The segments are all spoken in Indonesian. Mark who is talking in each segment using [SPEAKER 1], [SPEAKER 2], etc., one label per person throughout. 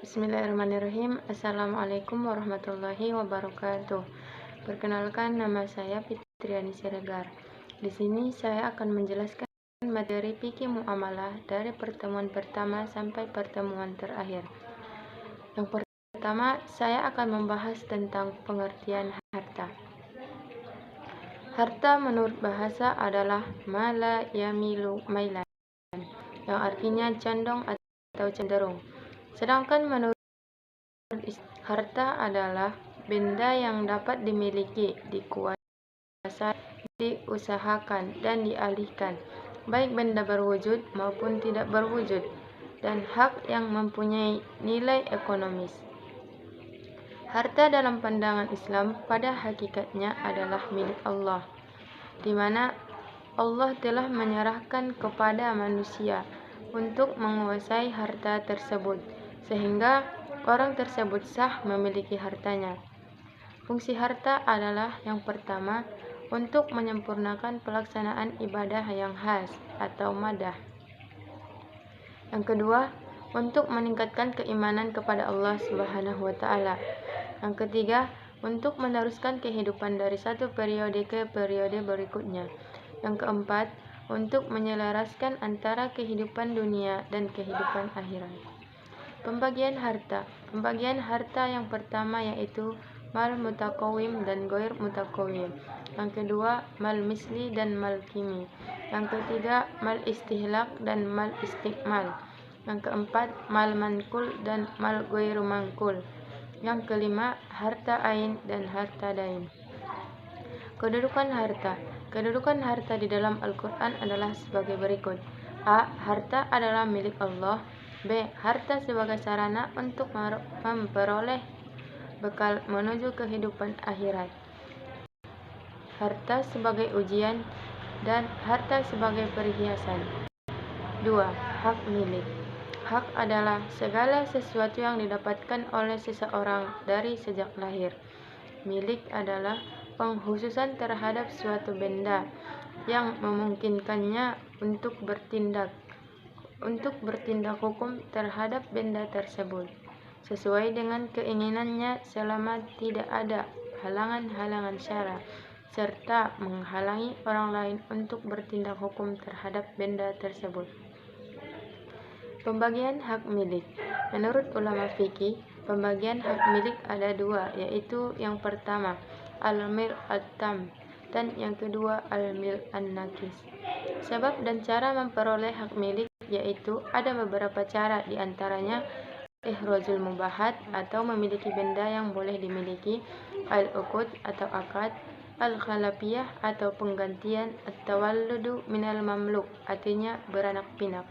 [SPEAKER 1] Bismillahirrahmanirrahim. Assalamualaikum warahmatullahi wabarakatuh. Perkenalkan, nama saya Fitriani Siregar. Di sini saya akan menjelaskan materi fikih muamalah dari pertemuan pertama sampai pertemuan terakhir. Yang pertama, saya akan membahas tentang pengertian harta. Harta menurut bahasa adalah mala yamilu mailan, yang artinya condong atau cenderung. Sedangkan menurut harta adalah benda yang dapat dimiliki, dikuasai, diusahakan, dan dialihkan, baik benda berwujud maupun tidak berwujud, dan hak yang mempunyai nilai ekonomis. Harta dalam pandangan Islam pada hakikatnya adalah milik Allah, di mana Allah telah menyerahkan kepada manusia untuk menguasai harta tersebut, sehingga orang tersebut sah memiliki hartanya. Fungsi harta adalah yang pertama, untuk menyempurnakan pelaksanaan ibadah yang khas atau madah. Yang kedua, untuk meningkatkan keimanan kepada Allah Subhanahu wa Ta'ala. Yang ketiga, untuk meneruskan kehidupan dari satu periode ke periode berikutnya. Yang keempat, untuk menyelaraskan antara kehidupan dunia dan kehidupan akhirat. Pembagian harta yang pertama yaitu mal mutakawim dan goir mutakawim. Yang kedua, mal misli dan mal kimi. Yang ketiga, mal istihlak dan mal istikmal. Yang keempat, mal mankul dan mal goiru mankul. Yang kelima, harta ain dan harta dain. Kedudukan harta di dalam Al-Quran adalah sebagai berikut. A. Harta adalah milik Allah. B. Harta sebagai sarana untuk memperoleh bekal menuju kehidupan akhirat. Harta sebagai ujian dan harta sebagai perhiasan. 2. Hak milik. Hak adalah segala sesuatu yang didapatkan oleh seseorang dari sejak lahir. Milik adalah pengkhususan terhadap suatu benda yang memungkinkannya untuk bertindak hukum terhadap benda tersebut sesuai dengan keinginannya selama tidak ada halangan-halangan syara serta menghalangi orang lain untuk bertindak hukum terhadap benda tersebut. Pembagian hak milik. Menurut ulama fikih, pembagian hak milik ada dua, yaitu yang pertama al-mil at-tam dan yang kedua al-mil an-nakis. Sebab dan cara memperoleh hak milik yaitu ada beberapa cara, diantaranya ihrozul mubahat atau memiliki benda yang boleh dimiliki, al-uqud atau akad, al-khalafiyah atau penggantian, at-tawalludu minal mamluk artinya beranak pinak.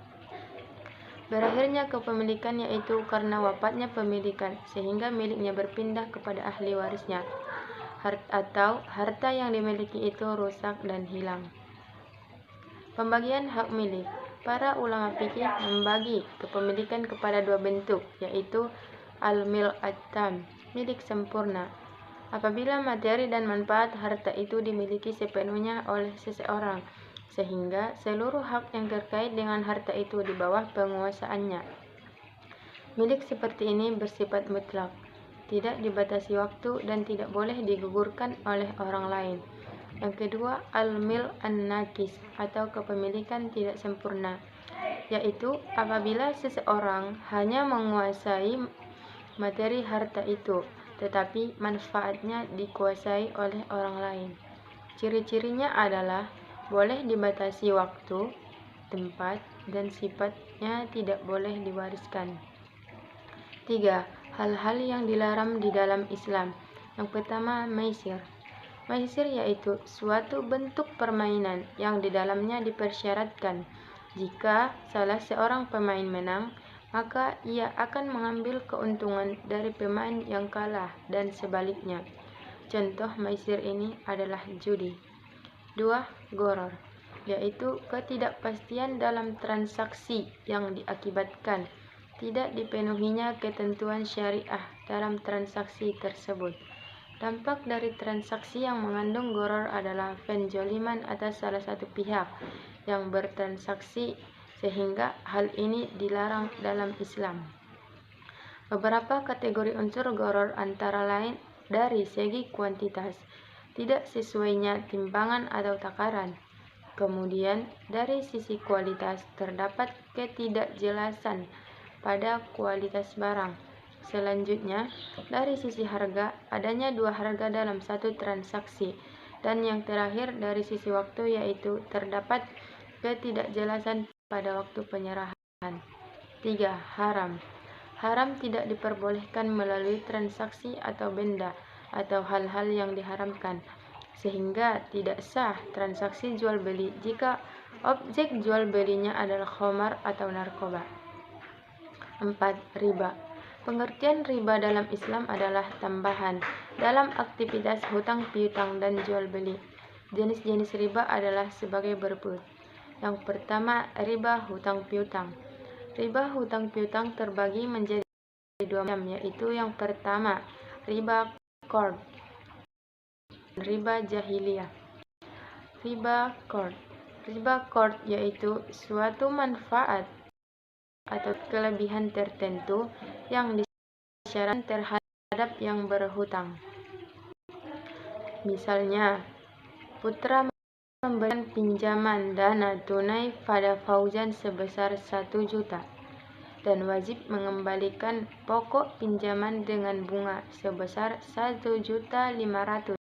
[SPEAKER 1] Berakhirnya kepemilikan yaitu karena wafatnya pemilikan sehingga miliknya berpindah kepada ahli warisnya, atau harta yang dimiliki itu rusak dan hilang. Pembagian hak milik. Para ulama fikih membagi kepemilikan kepada dua bentuk, yaitu al-mil at-tam, milik sempurna. Apabila materi dan manfaat harta itu dimiliki sepenuhnya oleh seseorang, sehingga seluruh hak yang terkait dengan harta itu di bawah penguasaannya. Milik seperti ini bersifat mutlak, tidak dibatasi waktu dan tidak boleh digugurkan oleh orang lain. Yang kedua, al-mil an-nakis atau kepemilikan tidak sempurna, yaitu apabila seseorang hanya menguasai materi harta itu, tetapi manfaatnya dikuasai oleh orang lain. Ciri-cirinya adalah boleh dibatasi waktu, tempat, dan sifatnya tidak boleh diwariskan. 3. Hal-hal yang dilarang di dalam Islam. Yang pertama, maisir. Maisir yaitu suatu bentuk permainan yang di dalamnya dipersyaratkan jika salah seorang pemain menang, maka ia akan mengambil keuntungan dari pemain yang kalah dan sebaliknya. Contoh maisir ini adalah judi. 2. Gharar, yaitu ketidakpastian dalam transaksi yang diakibatkan tidak dipenuhinya ketentuan syariah dalam transaksi tersebut. Dampak dari transaksi yang mengandung gharar adalah penzaliman atas salah satu pihak yang bertransaksi, sehingga hal ini dilarang dalam Islam. Beberapa kategori unsur gharar antara lain dari segi kuantitas, tidak sesuainya timbangan atau takaran. Kemudian, dari sisi kualitas, terdapat ketidakjelasan pada kualitas barang. Selanjutnya, dari sisi harga, adanya dua harga dalam satu transaksi. Dan yang terakhir, dari sisi waktu, yaitu terdapat ketidakjelasan pada waktu penyerahan. 3. Haram. Haram tidak diperbolehkan melalui transaksi atau benda atau hal-hal yang diharamkan, sehingga tidak sah transaksi jual beli jika objek jual belinya adalah khamar atau narkoba. 4. Riba. Pengertian riba dalam Islam adalah tambahan dalam aktivitas hutang piutang dan jual beli. Jenis-jenis riba adalah sebagai berikut. Yang pertama, riba hutang piutang. Riba hutang piutang terbagi menjadi dua macam, yaitu yang pertama, riba qard, riba jahiliyah. Riba qard yaitu suatu manfaat atau kelebihan tertentu yang disyaratkan terhadap yang berhutang. Misalnya, putra memberikan pinjaman dana tunai pada Fauzan sebesar 1 juta dan wajib mengembalikan pokok pinjaman dengan bunga sebesar 1.500.000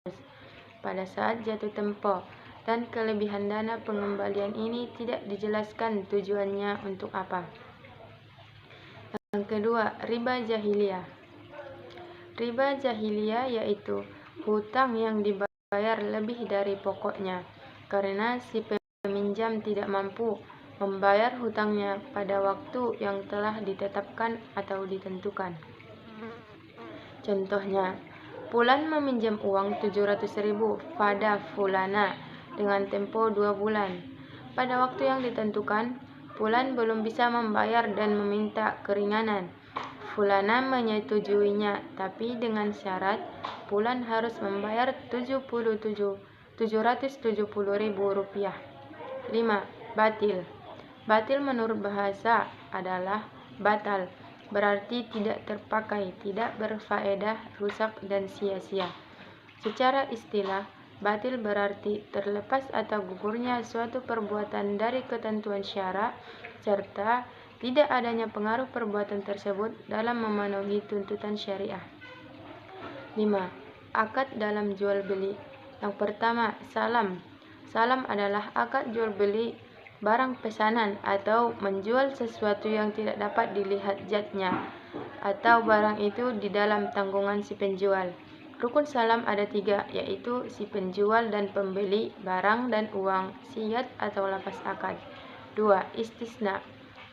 [SPEAKER 1] pada saat jatuh tempo, dan kelebihan dana pengembalian ini tidak dijelaskan tujuannya untuk apa. Yang kedua, riba jahiliyah. Riba jahiliyah yaitu hutang yang dibayar lebih dari pokoknya karena si peminjam tidak mampu membayar hutangnya pada waktu yang telah ditetapkan atau ditentukan. Contohnya, Fulan meminjam uang 700.000 pada Fulana dengan tempo 2 bulan. Pada waktu yang ditentukan, Fulan belum bisa membayar dan meminta keringanan. Fulana menyetujuinya, tapi dengan syarat Fulan harus membayar 770.000 rupiah. 5. Batil. Batil menurut bahasa adalah batal, berarti tidak terpakai, tidak berfaedah, rusak, dan sia-sia. Secara istilah, batil berarti terlepas atau gugurnya suatu perbuatan dari ketentuan syara, serta tidak adanya pengaruh perbuatan tersebut dalam memenuhi tuntutan syariah. 5. Akad dalam jual beli. Yang pertama, salam. Salam adalah akad jual beli barang pesanan atau menjual sesuatu yang tidak dapat dilihat zatnya atau barang itu di dalam tanggungan si penjual. Rukun salam ada 3, yaitu si penjual dan pembeli barang dan uang, siyat atau lapas akad. 2. Istisna.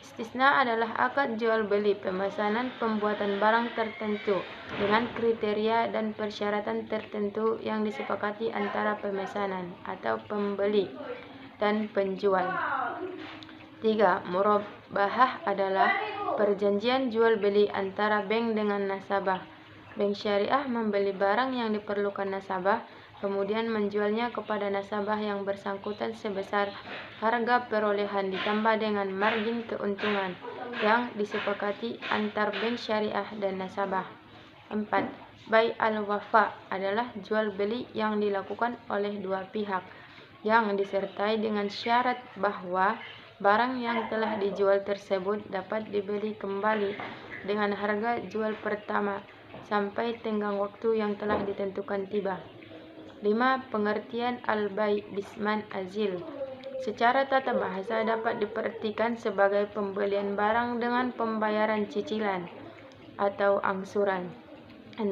[SPEAKER 1] Istisna adalah akad jual beli pemesanan pembuatan barang tertentu dengan kriteria dan persyaratan tertentu yang disepakati antara pemesanan atau pembeli dan penjual. 3. Murabahah adalah perjanjian jual beli antara bank dengan nasabah. Bank syariah membeli barang yang diperlukan nasabah, kemudian menjualnya kepada nasabah yang bersangkutan sebesar harga perolehan ditambah dengan margin keuntungan yang disepakati antar bank syariah dan nasabah. 4. Bai al-wafa adalah jual beli yang dilakukan oleh dua pihak yang disertai dengan syarat bahwa barang yang telah dijual tersebut dapat dibeli kembali dengan harga jual pertama sampai tenggang waktu yang telah ditentukan tiba. 5. Pengertian al-bai bisman azil. Secara tata bahasa dapat diperhatikan sebagai pembelian barang dengan pembayaran cicilan atau angsuran. 6.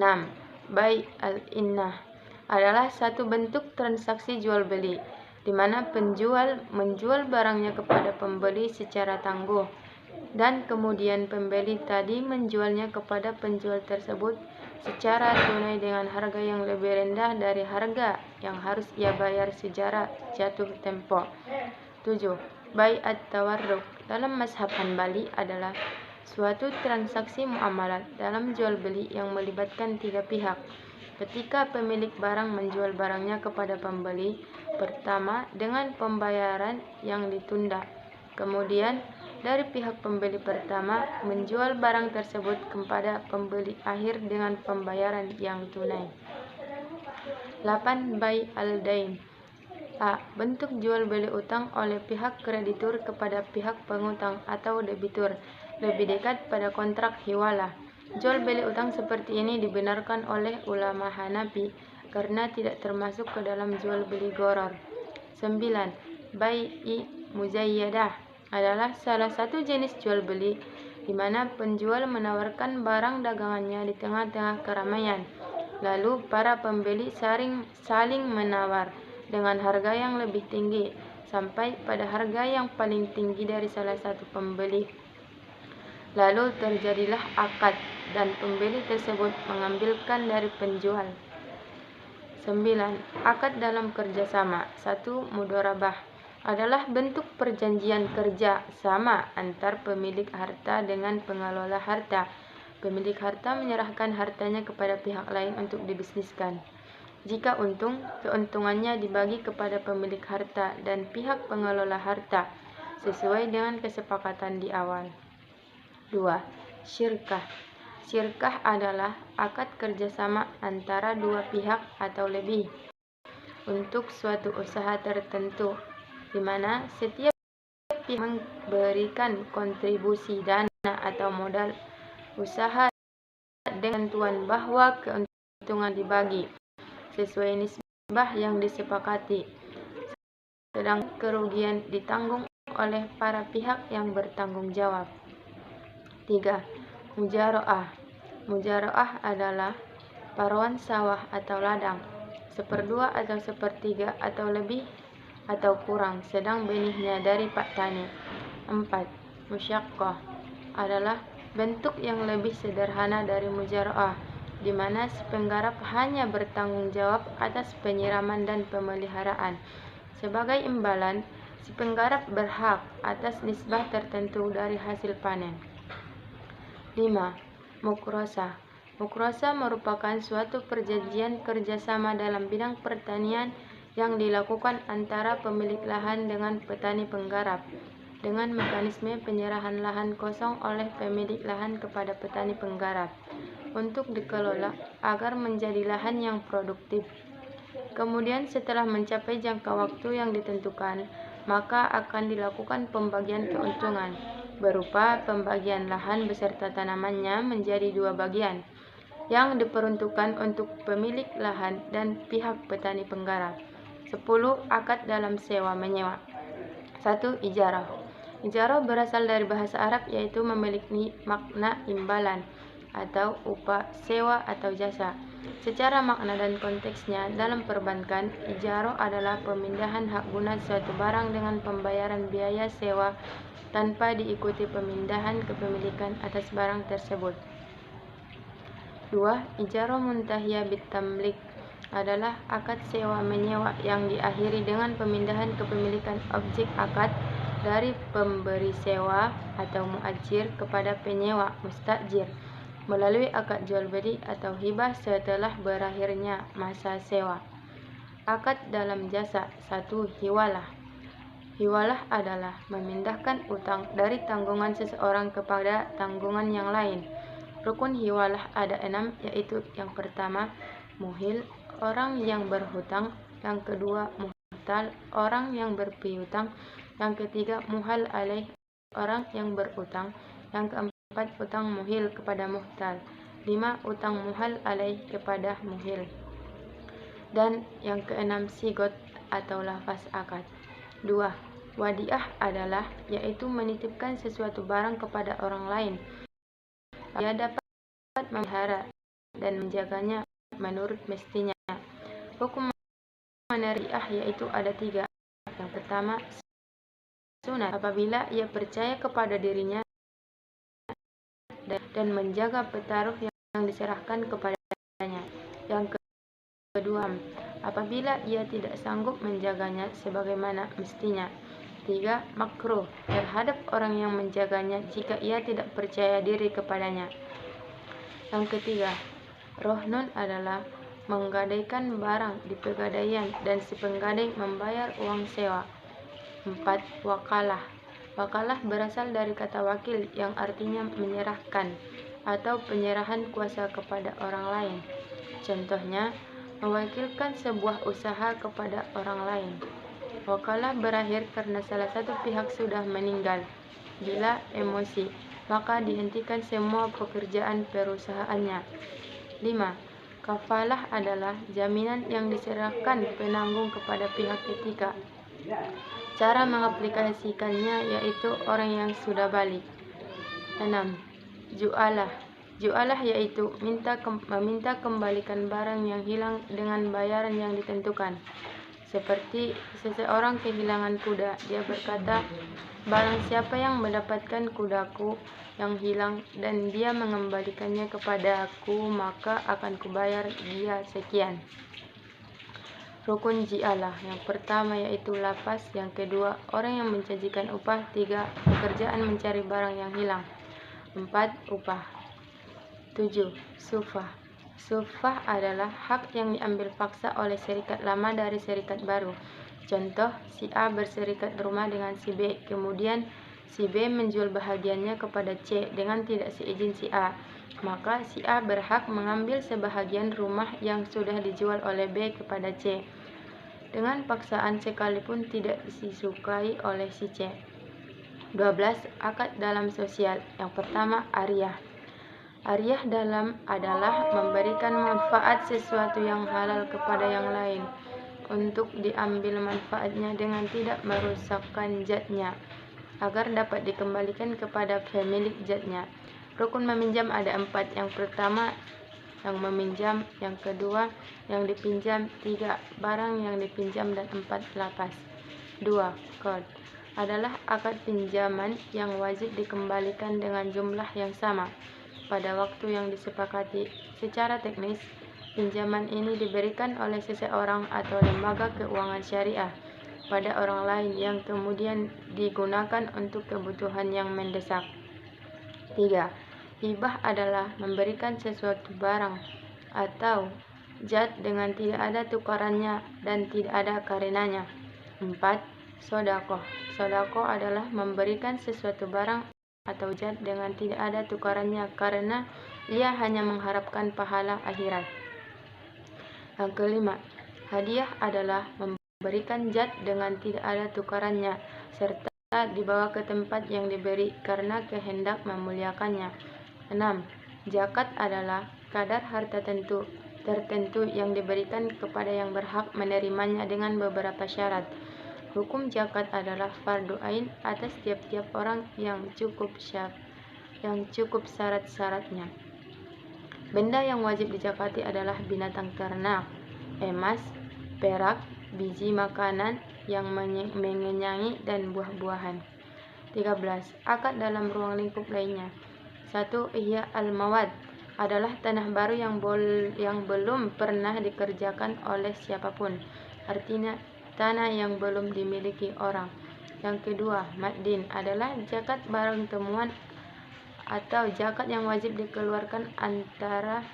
[SPEAKER 1] Bai al-innah adalah satu bentuk transaksi jual beli di mana penjual menjual barangnya kepada pembeli secara tangguh dan kemudian pembeli tadi menjualnya kepada penjual tersebut secara tunai dengan harga yang lebih rendah dari harga yang harus ia bayar secara jatuh tempo. 7. Bai at-tawarruk dalam mazhab Hanbali adalah suatu transaksi muamalat dalam jual beli yang melibatkan 3 pihak. Ketika pemilik barang menjual barangnya kepada pembeli, pertama dengan pembayaran yang ditunda, kemudian dari pihak pembeli pertama menjual barang tersebut kepada pembeli akhir dengan pembayaran yang tunai. 8. Bai al-dain. A. Bentuk jual beli utang oleh pihak kreditur kepada pihak pengutang atau debitur, lebih dekat pada kontrak hiwalah. Jual beli utang seperti ini dibenarkan oleh ulama Hanafi karena tidak termasuk ke dalam jual beli gharar. 9. Bai'i muzayyadah adalah salah satu jenis jual beli di mana penjual menawarkan barang dagangannya di tengah-tengah keramaian, lalu para pembeli saling menawar dengan harga yang lebih tinggi sampai pada harga yang paling tinggi dari salah satu pembeli. Lalu terjadilah akad dan pembeli tersebut mengambilkan dari penjual. 9. Akad dalam kerjasama. 1. Mudharabah adalah bentuk perjanjian kerja sama antar pemilik harta dengan pengelola harta. Pemilik harta menyerahkan hartanya kepada pihak lain untuk dibisniskan. Jika untung, keuntungannya dibagi kepada pemilik harta dan pihak pengelola harta sesuai dengan kesepakatan di awal. 2. Syirkah. Syirkah adalah akad kerjasama antara dua pihak atau lebih untuk suatu usaha tertentu, di mana setiap pihak memberikan kontribusi dana atau modal usaha dengan ketentuan bahwa keuntungan dibagi sesuai nisbah yang disepakati, sedang kerugian ditanggung oleh para pihak yang bertanggung jawab. 3. Mujaro'ah. Mujaro'ah adalah paruan sawah atau ladang, 1/2 atau 1/3 atau lebih atau kurang, sedang benihnya dari pak tani. 4. Musyaqqah adalah bentuk yang lebih sederhana dari mujaro'ah, di mana si penggarap hanya bertanggung jawab atas penyiraman dan pemeliharaan. Sebagai imbalan, si penggarap berhak atas nisbah tertentu dari hasil panen. 5. Mukrosah. Mukrosah merupakan suatu perjanjian kerjasama dalam bidang pertanian yang dilakukan antara pemilik lahan dengan petani penggarap, dengan mekanisme penyerahan lahan kosong oleh pemilik lahan kepada petani penggarap untuk dikelola agar menjadi lahan yang produktif. Kemudian setelah mencapai jangka waktu yang ditentukan, maka akan dilakukan pembagian keuntungan berupa pembagian lahan beserta tanamannya menjadi 2 bagian yang diperuntukkan untuk pemilik lahan dan pihak petani penggarap. 10. Akad dalam sewa-menyewa. 1. Ijarah. Ijarah berasal dari bahasa Arab yaitu memiliki makna imbalan atau upah sewa atau jasa. Secara makna dan konteksnya dalam perbankan, ijarah adalah pemindahan hak guna suatu barang dengan pembayaran biaya sewa tanpa diikuti pemindahan kepemilikan atas barang tersebut. 2. Ijarah muntahiyah bitamlik adalah akad sewa-menyewa yang diakhiri dengan pemindahan kepemilikan objek akad dari pemberi sewa atau muajir kepada penyewa mustajir melalui akad jual beli atau hibah setelah berakhirnya masa sewa. Akad dalam jasa. 1. Hiwalah. Hiwalah adalah memindahkan utang dari tanggungan seseorang kepada tanggungan yang lain. Rukun hiwalah ada 6, yaitu yang pertama, muhil, orang yang berhutang, yang kedua, muhtal, orang yang berpiutang, yang ketiga, muhal alaih, orang yang berutang, yang keempat, utang muhil kepada muhtal, 5. Utang muhal alaih kepada muhil, dan yang keenam, sigot atau lafaz akad. 2. Wadiah adalah yaitu menitipkan sesuatu barang kepada orang lain. Ia dapat memelihara dan menjaganya menurut mestinya. Hukum meneriah yaitu ada 3. Yang pertama, sunat apabila ia percaya kepada dirinya dan menjaga petaruh yang diserahkan kepadanya. Yang kedua, apabila ia tidak sanggup menjaganya sebagaimana mestinya. 3. Makruh terhadap orang yang menjaganya jika ia tidak percaya diri kepadanya. Yang ketiga, rohnun adalah menggadaikan barang di pegadaian dan si penggadai membayar uang sewa. 4. Wakalah Wakalah berasal dari kata wakil yang artinya menyerahkan atau penyerahan kuasa kepada orang lain. Contohnya, mewakilkan sebuah usaha kepada orang lain. Wakalah berakhir karena salah satu pihak sudah meninggal. Bila emosi, maka dihentikan semua pekerjaan perusahaannya. 5. Kafalah adalah jaminan yang diserahkan penanggung kepada pihak ketiga. Cara mengaplikasikannya yaitu orang yang sudah balik. 6. Ju'alah. Ju'alah yaitu meminta kembalikan barang yang hilang dengan bayaran yang ditentukan. Seperti seseorang kehilangan kuda, dia berkata, "Barang siapa yang mendapatkan kudaku yang hilang dan dia mengembalikannya kepadaku, maka akan kubayar dia sekian." Rukun ji'alah. Yang pertama yaitu lapas, yang kedua orang yang menjanjikan upah, 3 pekerjaan mencari barang yang hilang, 4 upah. 7. Sufah. Sufah adalah hak yang diambil paksa oleh serikat lama dari serikat baru. Contoh, si A berserikat rumah dengan si B, kemudian si B menjual bahagiannya kepada C dengan tidak seizin si A. Maka si A berhak mengambil sebahagian rumah yang sudah dijual oleh B kepada C dengan paksaan sekalipun tidak disukai oleh si C. 12. Akad dalam sosial. Yang pertama, ariyah. Ariyah dalam adalah memberikan manfaat sesuatu yang halal kepada yang lain untuk diambil manfaatnya dengan tidak merusakkan zatnya agar dapat dikembalikan kepada pemilik zatnya. Rukun meminjam ada 4. Yang pertama, yang meminjam, yang kedua, yang dipinjam, 3 barang yang dipinjam, dan 4 lapas. 2. Qard adalah akad pinjaman yang wajib dikembalikan dengan jumlah yang sama pada waktu yang disepakati. Secara teknis, pinjaman ini diberikan oleh seseorang atau lembaga keuangan syariah pada orang lain yang kemudian digunakan untuk kebutuhan yang mendesak. 3. Hibah adalah memberikan sesuatu barang atau zat dengan tidak ada tukarannya dan tidak ada karenanya. 4. Sodakoh. Sodakoh adalah memberikan sesuatu barang atau zat dengan tidak ada tukarannya karena ia hanya mengharapkan pahala akhirat. Yang kelima, hadiah adalah memberikan zat dengan tidak ada tukarannya serta dibawa ke tempat yang diberi karena kehendak memuliakannya. 6. Zakat adalah kadar harta tertentu yang diberikan kepada yang berhak menerimanya dengan beberapa syarat. Hukum zakat adalah fardu ain atas tiap-tiap orang yang cukup syarat-syaratnya. Benda yang wajib dizakati adalah binatang ternak, emas, perak, biji makanan yang mengenyangi, dan buah-buahan. 13. Akad dalam ruang lingkup lainnya. 1. Ihya al-mawad adalah tanah baru yang belum pernah dikerjakan oleh siapapun, artinya tanah yang belum dimiliki orang. Yang kedua, maddin adalah zakat barang temuan atau zakat yang wajib dikeluarkan antara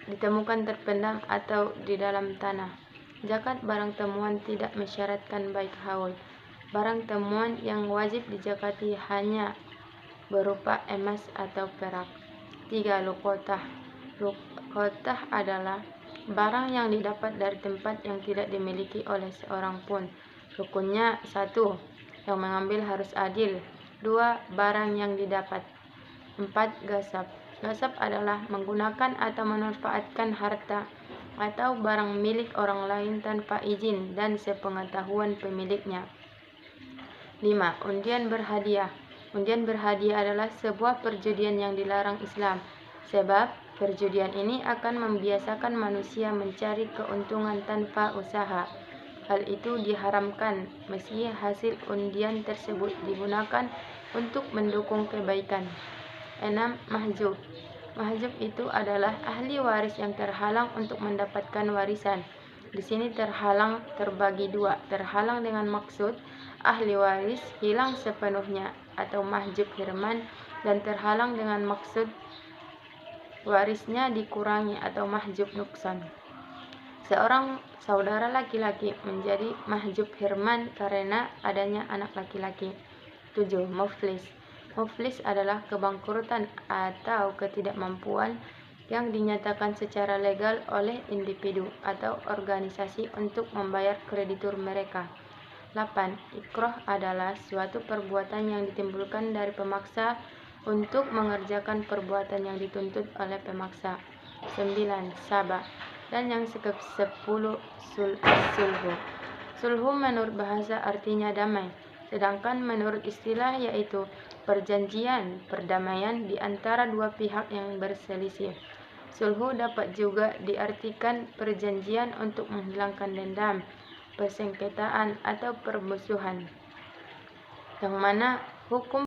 [SPEAKER 1] ditemukan terpendam atau di dalam tanah. Zakat barang temuan tidak mensyaratkan baik haul. Barang temuan yang wajib dizakati hanya berupa emas atau perak. 3. Luqotah. Luqotah adalah barang yang didapat dari tempat yang tidak dimiliki oleh seorang pun. Rukunnya 1. Yang mengambil harus adil. 2. Barang yang didapat. 4. Gasab. Gasab adalah menggunakan atau memanfaatkan harta atau barang milik orang lain tanpa izin dan sepengetahuan pemiliknya. 5. Undian berhadiah. Undian berhadiah adalah sebuah perjudian yang dilarang Islam, sebab perjudian ini akan membiasakan manusia mencari keuntungan tanpa usaha. Hal itu diharamkan meski hasil undian tersebut digunakan untuk mendukung kebaikan. 6. Mahjub. Mahjub itu adalah ahli waris yang terhalang untuk mendapatkan warisan. Di sini terhalang terbagi 2, terhalang dengan maksud ahli waris hilang sepenuhnya atau mahjub hirman, dan terhalang dengan maksud warisnya dikurangi atau mahjub nuksan. Seorang saudara laki-laki menjadi mahjub hirman karena adanya anak laki-laki. 7. Muflis. Muflis adalah kebangkrutan atau ketidakmampuan yang dinyatakan secara legal oleh individu atau organisasi untuk membayar kreditur mereka. 8. Ikroh adalah suatu perbuatan yang ditimbulkan dari pemaksa untuk mengerjakan perbuatan yang dituntut oleh pemaksa. 9. Sabah. Dan yang ke-10 sulhu. Sulhu menurut bahasa artinya damai, sedangkan menurut istilah yaitu perjanjian perdamaian di antara dua pihak yang berselisih. Sulhu dapat juga diartikan perjanjian untuk menghilangkan dendam, persengketaan, atau permusuhan, yang mana hukum